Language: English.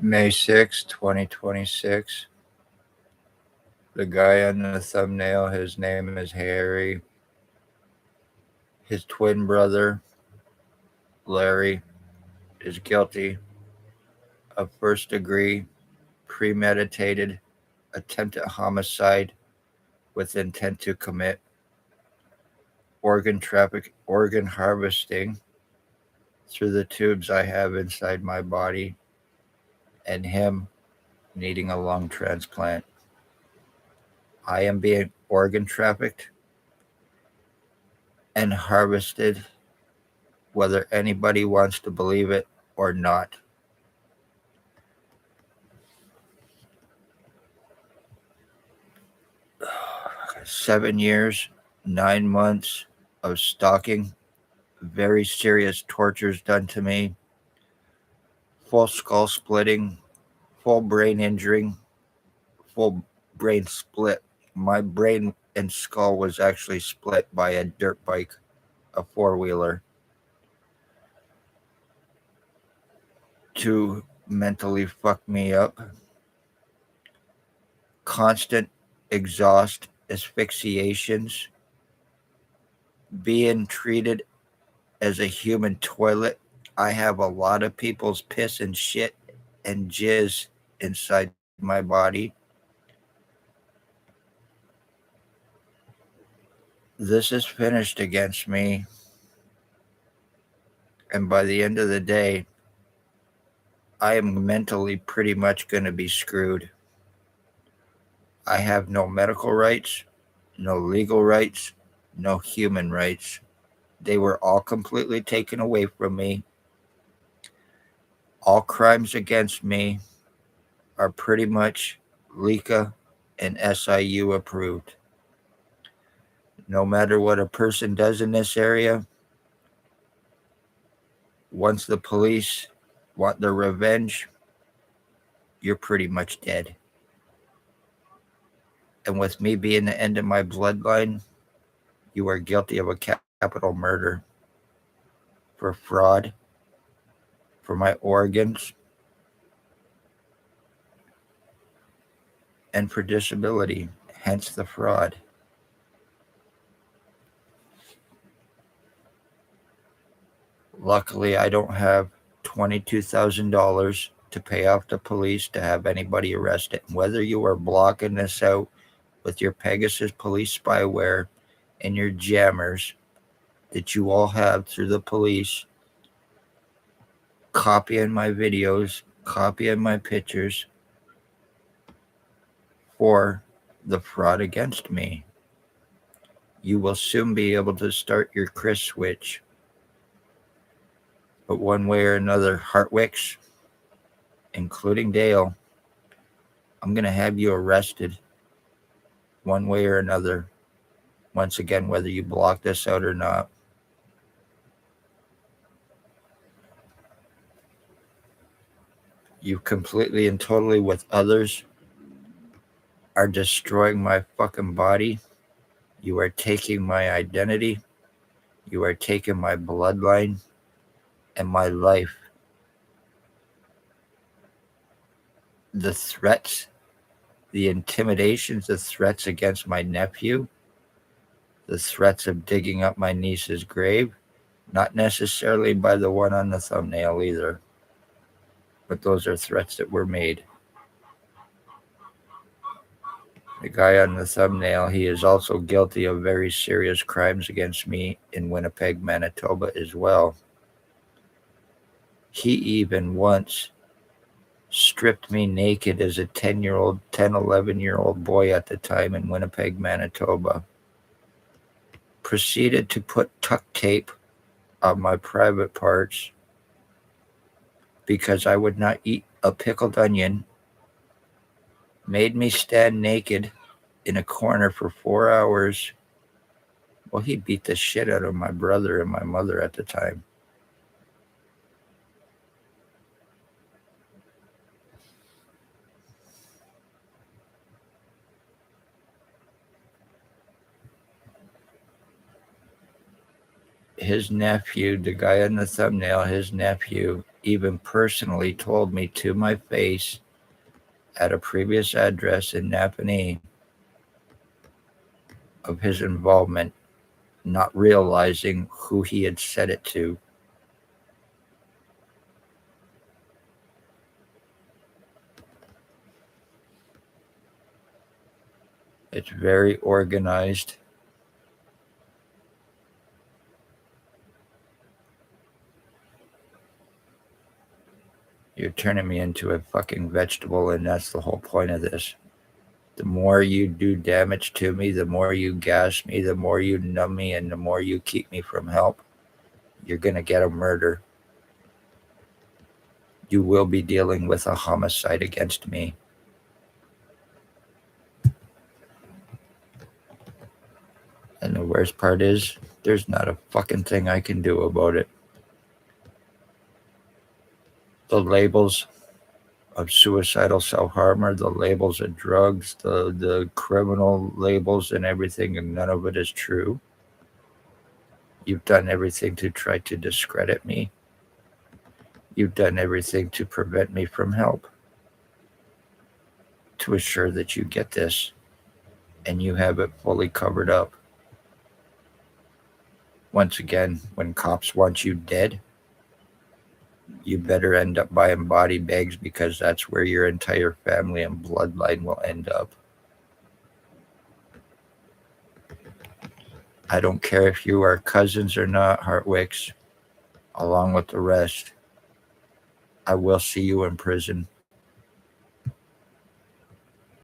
May 6th, 2026. The guy on the thumbnail, his name is Harry. His twin brother, Larry, is guilty of first degree, premeditated, attempted homicide with intent to commit, organ harvesting through the tubes I have inside my body, and him needing a lung transplant. I am being organ trafficked and harvested, whether anybody wants to believe it or not. 7 years, 9 months of stalking, very serious tortures done to me, full skull splitting, full brain injuring, full brain split. My brain and skull was actually split by a dirt bike, a four-wheeler, to mentally fuck me up. Constant exhaust, asphyxiations, being treated as a human toilet. I have a lot of people's piss and shit and jizz inside my body. This is finished against me. And by the end of the day, I am mentally pretty much going to be screwed. I have no medical rights, no legal rights, no human rights. They were all completely taken away from me. All crimes against me are pretty much LICA and SIU approved. No matter what a person does in this area, once the police want their revenge, you're pretty much dead. And with me being the end of my bloodline, you are guilty of a capital murder for fraud, for my organs, and for disability, hence the fraud. Luckily, I don't have $22,000 to pay off the police to have anybody arrested. Whether you are blocking this out with your Pegasus police spyware and your jammers that you all have through the police, copying my videos, copying my pictures for the fraud against me, you will soon be able to start your Chris switch. But one way or another, Hartwicks, including Dale, I'm going to have you arrested one way or another. Once again, whether you block this out or not. You completely and totally, with others, are destroying my fucking body. You are taking my identity. You are taking my bloodline and my life. The threats, the intimidations, the threats against my nephew, the threats of digging up my niece's grave, not necessarily by the one on the thumbnail either, but those are threats that were made. The guy on the thumbnail, he is also guilty of very serious crimes against me in Winnipeg, Manitoba as well. He even once stripped me naked as a 11-year-old boy at the time in Winnipeg, Manitoba. Proceeded to put tuck tape on my private parts because I would not eat a pickled onion. Made me stand naked in a corner for 4 hours. Well, he beat the shit out of my brother and my mother at the time. His nephew, the guy in the thumbnail, his nephew, even personally told me to my face at a previous address in Napanee of his involvement, not realizing who he had said it to. It's very organized. You're turning me into a fucking vegetable, and that's the whole point of this. The more you do damage to me, the more you gas me, the more you numb me, and the more you keep me from help, you're going to get a murder. You will be dealing with a homicide against me. And the worst part is, there's not a fucking thing I can do about it. The labels of suicidal self-harmer, the labels of drugs, the criminal labels and everything, and none of it is true. You've done everything to try to discredit me. You've done everything to prevent me from help, to assure that you get this, and you have it fully covered up. Once again, when cops want you dead, you better end up buying body bags, because that's where your entire family and bloodline will end up. I don't care if you are cousins or not, Hartwicks, along with the rest. I will see you in prison.